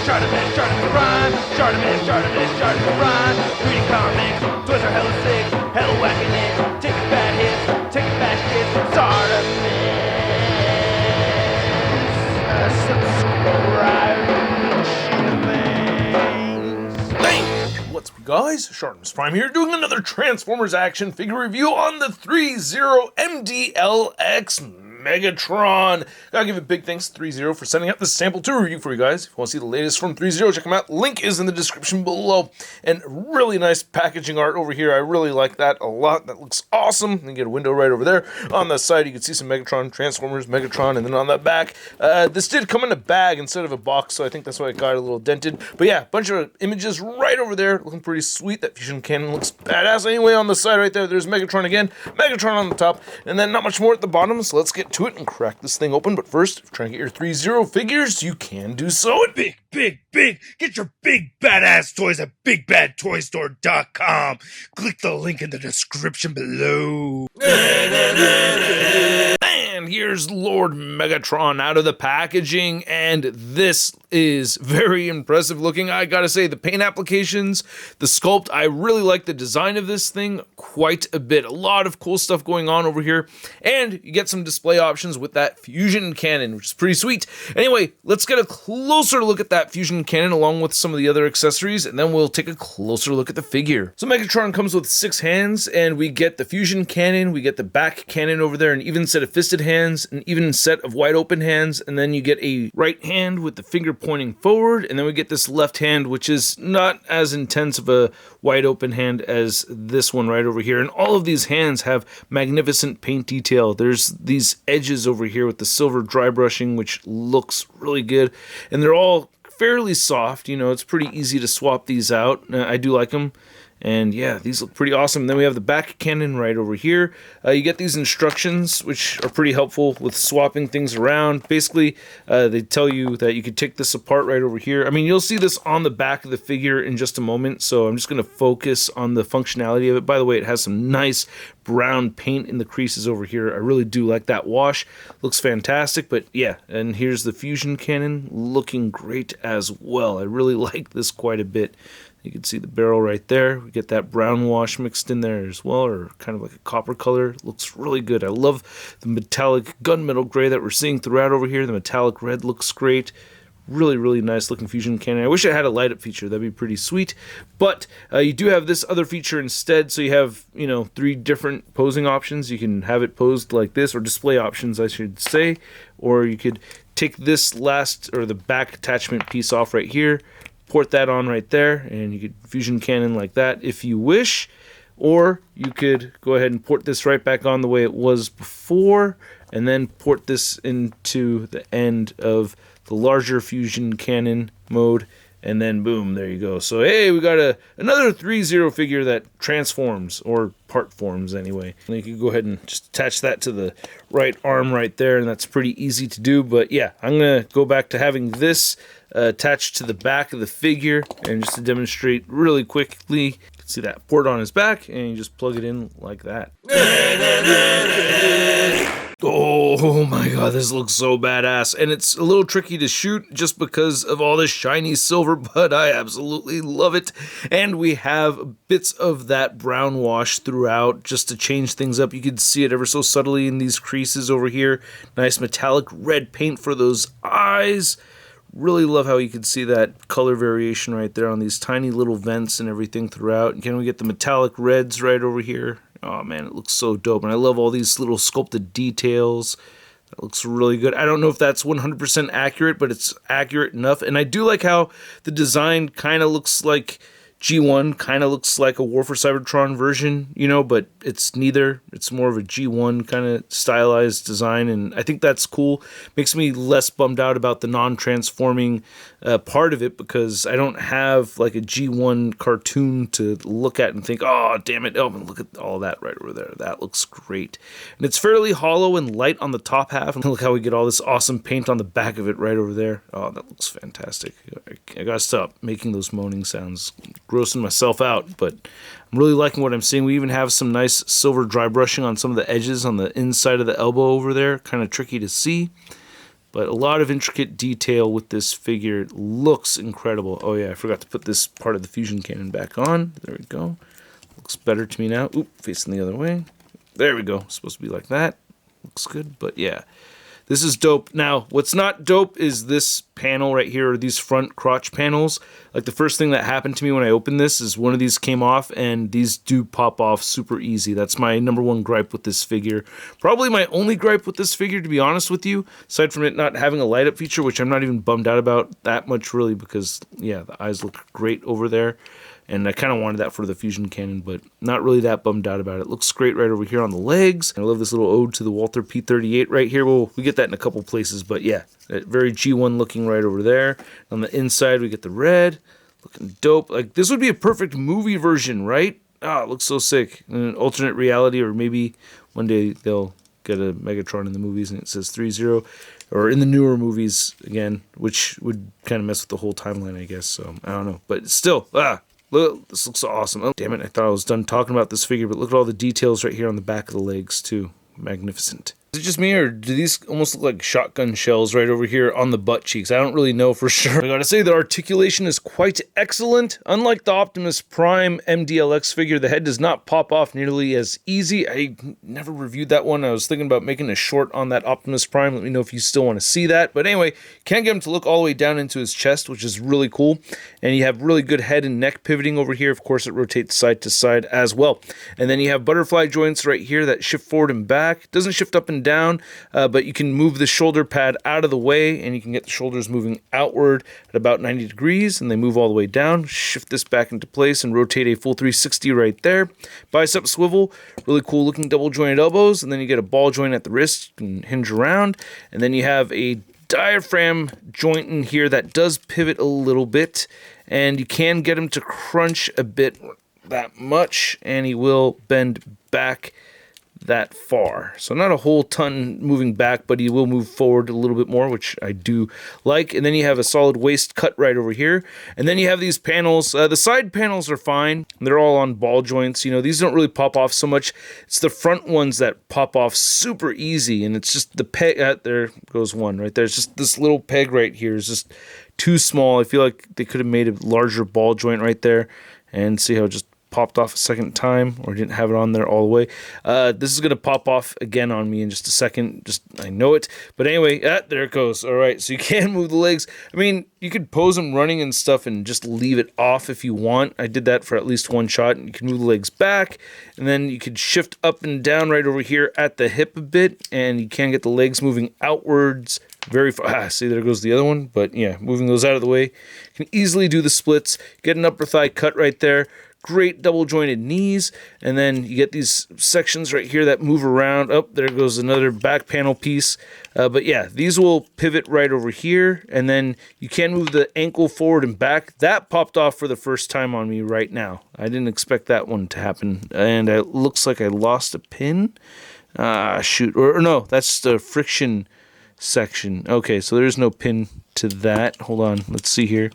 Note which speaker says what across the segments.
Speaker 1: ShartimusPrime, ShartimusPrime. Reading comics, toys are hella sick, hella whacking it. Taking bad hits, taking bad shit. Subscribe. Thanks.
Speaker 2: What's up, guys? ShartimusPrime here, doing another Transformers action figure review on the ThreeZero MDLX Megatron. Gotta give a big thanks to ThreeZero for sending out this sample to review for you guys. If you want to see the latest from ThreeZero, check them out. Link is in the description below. And really nice packaging art over here. I really like that a lot. That looks awesome. You get a window right over there. On the side, you can see some Megatron, Transformers, Megatron, and then on the back, this did come in a bag instead of a box, so I think that's why it got a little dented. But yeah, a bunch of images right over there, looking pretty sweet. That fusion cannon looks badass. Anyway, on the side right there, there's Megatron again, Megatron on the top, and then not much more at the bottom, so let's get to it and crack this thing open. But first, if you're trying to get your ThreeZero figures, you can do so at
Speaker 3: Big! Get your big badass toys at BigBadToyStore.com. Click the link in the description below.
Speaker 2: And here's Lord Megatron out of the packaging, and this is very impressive looking. I gotta say, the paint applications, the sculpt, I really like the design of this thing quite a bit. A lot of cool stuff going on over here, and you get some display options with that fusion cannon, which is pretty sweet. Anyway, let's get a closer look at that fusion cannon along with some of the other accessories, and then we'll take a closer look at the figure. So Megatron comes with 6 hands, and we get the fusion cannon, we get the back cannon over there, an even set of fisted hands, an even set of wide open hands, and then you get a right hand with the finger pointing forward, and then we get this left hand, which is not as intense of a wide open hand as this one right over here. And all of these hands have magnificent paint detail. There's these edges over here with the silver dry brushing, which looks really good, and they're all fairly soft. You know, it's pretty easy to swap these out. I do like them. And yeah, these look pretty awesome. Then we have the back cannon right over here. You get these instructions, which are pretty helpful with swapping things around. Basically, they tell you that you could take this apart right over here. I mean, you'll see this on the back of the figure in just a moment, so I'm just going to focus on the functionality of it. By the way, it has some nice brown paint in the creases over here. I really do like that wash. Looks fantastic, but yeah, and here's the fusion cannon looking great as well. I really like this quite a bit. You can see the barrel right there. We get that brown wash mixed in there as well, or kind of like a copper color. Looks really good. I love the metallic gunmetal gray that we're seeing throughout over here. The metallic red looks great. Really, really nice looking fusion cannon. I wish it had a light up feature. That'd be pretty sweet. But you do have this other feature instead. So you have, 3 different posing options. You can have it posed like this, or display options, I should say. Or you could take this last, or the back attachment piece off right here, port that on right there, and you could fusion cannon like that if you wish, or you could go ahead and port this right back on the way it was before, and then port this into the end of the larger fusion cannon mode, and then boom, there you go. So hey, we got another ThreeZero figure that transforms, or part forms anyway. And you can go ahead and just attach that to the right arm right there, and that's pretty easy to do. But yeah, I'm gonna go back to having this attached to the back of the figure, and just to demonstrate really quickly, you can see that port on his back, and you just plug it in like that. Oh my god, this looks so badass, and it's a little tricky to shoot just because of all this shiny silver, but I absolutely love it. And we have bits of that brown wash throughout just to change things up. You can see it ever so subtly in these creases over here. Nice metallic red paint for those eyes. Really love how you can see that color variation right there on these tiny little vents and everything throughout. Again, we get the metallic reds right over here. Oh man, it looks so dope. And I love all these little sculpted details. That looks really good. I don't know if that's 100% accurate, but it's accurate enough. And I do like how the design kind of looks like G1, kind of looks like a War for Cybertron version, but it's neither. It's more of a G1 kind of stylized design, and I think that's cool. Makes me less bummed out about the non-transforming part of it, because I don't have like a G1 cartoon to look at and think, oh, damn it, oh, look at all that right over there. That looks great. And it's fairly hollow and light on the top half, and look how we get all this awesome paint on the back of it right over there. Oh, that looks fantastic. I gotta stop making those moaning sounds. Grossing myself out, but I'm really liking what I'm seeing. We even have some nice silver dry brushing on some of the edges on the inside of the elbow over there. Kind of tricky to see, But a lot of intricate detail with this figure. It looks incredible. Oh yeah, I forgot to put this part of the fusion cannon back on. There we go. Looks better to me now. Oop, facing the other way. There we go. It's supposed to be like that. Looks good, but yeah. This is dope. Now, what's not dope is this panel right here, or these front crotch panels. Like the first thing that happened to me when I opened this is one of these came off, and these do pop off super easy. That's my #1 gripe with this figure. Probably my only gripe with this figure, to be honest with you, aside from it not having a light up feature, which I'm not even bummed out about that much really, because yeah, the eyes look great over there. And I kind of wanted that for the fusion cannon, but not really that bummed out about it. Looks great right over here on the legs. I love this little ode to the Walther P38 right here. Well, we get that in a couple places, but yeah, very G1 looking right over there. On the inside, we get the red. Looking dope. Like, this would be a perfect movie version, right? Ah, it looks so sick. In an alternate reality, or maybe one day they'll get a Megatron in the movies and it says 3-0. Or in the newer movies, again, which would kind of mess with the whole timeline, I guess. So, I don't know. But still, look, this looks awesome. Oh, damn it, I thought I was done talking about this figure, but look at all the details right here on the back of the legs, too. Magnificent. Is it just me, or do these almost look like shotgun shells right over here on the butt cheeks? I don't really know for sure. I gotta say, the articulation is quite excellent. Unlike the Optimus Prime MDLX figure, the head does not pop off nearly as easy. I never reviewed that one. I was thinking about making a short on that Optimus Prime. Let me know if you still want to see that. But anyway, can't get him to look all the way down into his chest, which is really cool. And you have really good head and neck pivoting over here. Of course, it rotates side to side as well. And then you have butterfly joints right here that shift forward and back. Doesn't shift up and down, but you can move the shoulder pad out of the way, and you can get the shoulders moving outward at about 90 degrees, and they move all the way down. Shift this back into place and rotate a full 360 right there. Bicep swivel, really cool looking double jointed elbows, and then you get a ball joint at the wrist and hinge around, and then you have a diaphragm joint in here that does pivot a little bit, and you can get him to crunch a bit that much, and he will bend back that far. So not a whole ton moving back, but he will move forward a little bit more, which I do like. And then you have a solid waist cut right over here. And then you have these panels. The side panels are fine. They're all on ball joints. You know, these don't really pop off so much. It's the front ones that pop off super easy. And it's just the peg. There goes one right there. It's just this little peg right here is just too small. I feel like they could have made a larger ball joint right there. And see how it just popped off a second time, or didn't have it on there all the way. This is going to pop off again on me in just a second. I know it. But anyway, there it goes. All right, so you can move the legs. I mean, you could pose them running and stuff and just leave it off if you want. I did that for at least one shot. You can move the legs back, and then you could shift up and down right over here at the hip a bit, and you can get the legs moving outwards very far. See, there goes the other one. But yeah, moving those out of the way. You can easily do the splits. Get an upper thigh cut right there. Great double jointed knees, and then you get these sections right here that move around. Oh, there goes another back panel piece. But yeah, these will pivot right over here, and then you can move the ankle forward and back. That popped off for the first time on me right now. I didn't expect that one to happen, and it looks like I lost a pin. Shoot, or no, that's the friction section. Okay, so there's no pin to that. Hold on, let's see here.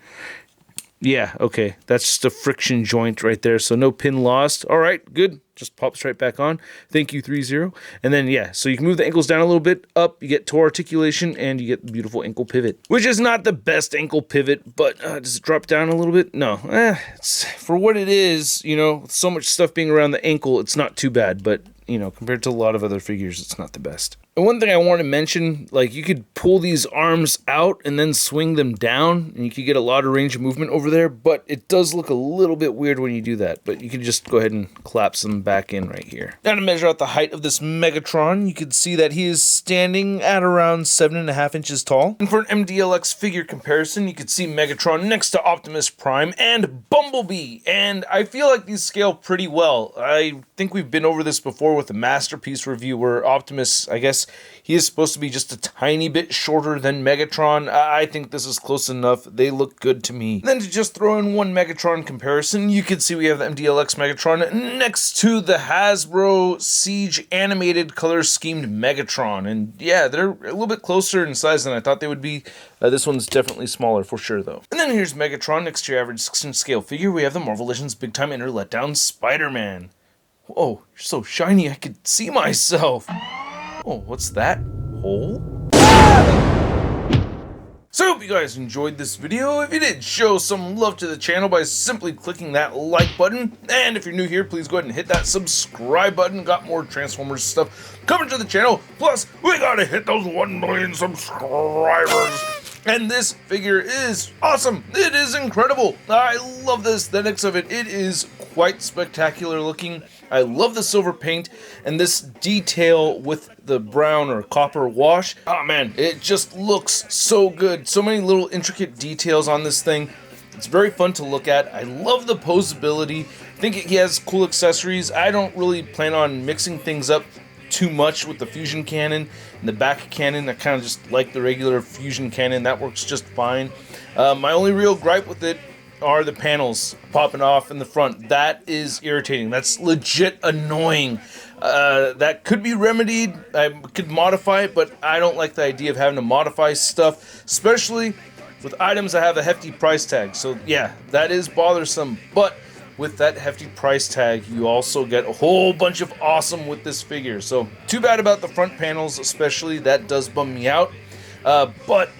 Speaker 2: Yeah, okay, that's just a friction joint right there, so no pin lost. All right, good, just pops right back on. Thank you, 3-0. And then, yeah, so you can move the ankles down a little bit, up, you get toe articulation, and you get the beautiful ankle pivot, which is not the best ankle pivot, but does it drop down a little bit? No, it's, for what it is, you know, so much stuff being around the ankle, it's not too bad, but, you know, compared to a lot of other figures, it's not the best. And one thing I want to mention, like, you could pull these arms out and then swing them down, and you could get a lot of range of movement over there, but it does look a little bit weird when you do that, but you can just go ahead and collapse them back in right here. Now to measure out the height of this Megatron, you can see that he is standing at around 7.5 inches tall. And for an MDLX figure comparison, you can see Megatron next to Optimus Prime and Bumblebee, and I feel like these scale pretty well. I think we've been over this before with the Masterpiece review where Optimus, I guess, he is supposed to be just a tiny bit shorter than Megatron. I think this is close enough. They look good to me. And then to just throw in one Megatron comparison, you can see we have the MDLX Megatron next to the Hasbro Siege animated color schemed Megatron. And yeah, they're a little bit closer in size than I thought they would be. This one's definitely smaller for sure though. And then here's Megatron next to your average 6-inch scale figure. We have the Marvel Legends Big Time Inner Letdown Spider-Man. Whoa, you're so shiny I could see myself. Oh, what's that? Hole? Ah! hope you guys enjoyed this video. If you did, show some love to the channel by simply clicking that like button. And if you're new here, please go ahead and hit that subscribe button. Got more Transformers stuff coming to the channel. Plus, we gotta hit those 1 million subscribers. And this figure is awesome. It is incredible. I love the aesthetics of it. It is quite spectacular looking. I love the silver paint and this detail with the brown or copper wash. Oh man, it just looks so good. So many little intricate details on this thing. It's very fun to look at. I love the posability. I think he has cool accessories. I don't really plan on mixing things up too much with the fusion cannon and the back cannon. I kind of just like the regular fusion cannon. That works just fine. My only real gripe with it are the panels popping off in the front. That is irritating. That's legit annoying. That could be remedied. I could modify it, but I don't like the idea of having to modify stuff, especially with items that have a hefty price tag. So yeah, that is bothersome, but with that hefty price tag, you also get a whole bunch of awesome with this figure. So too bad about the front panels, especially. That does bum me out, but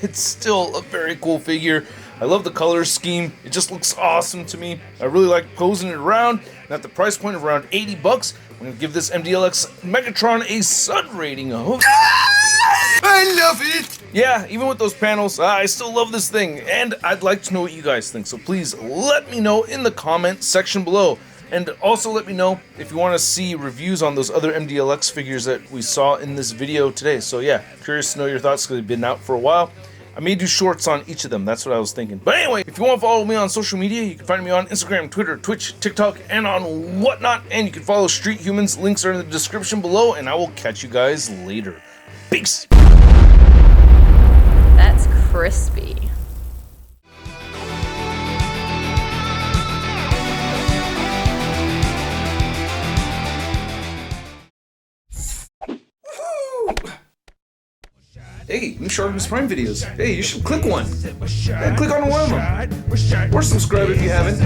Speaker 2: it's still a very cool figure. I love the color scheme. It just looks awesome to me. I really like posing it around. And at the price point of around 80 bucks, I'm gonna give this MDLX Megatron a Sun rating of...
Speaker 3: I love it!
Speaker 2: Yeah, even with those panels, I still love this thing, and I'd like to know what you guys think, so please let me know in the comment section below. And also let me know if you want to see reviews on those other MDLX figures that we saw in this video today. So yeah, curious to know your thoughts because they've been out for a while. I may do shorts on each of them, that's what I was thinking. But anyway, if you want to follow me on social media, you can find me on Instagram, Twitter, Twitch, TikTok, and on whatnot. And you can follow Street Humans, links are in the description below, and I will catch you guys later. Peace!
Speaker 4: That's crispy.
Speaker 2: Hey, new ShartimusPrime videos. Hey, you should click one. Yeah, click on one of them. Or subscribe if you haven't.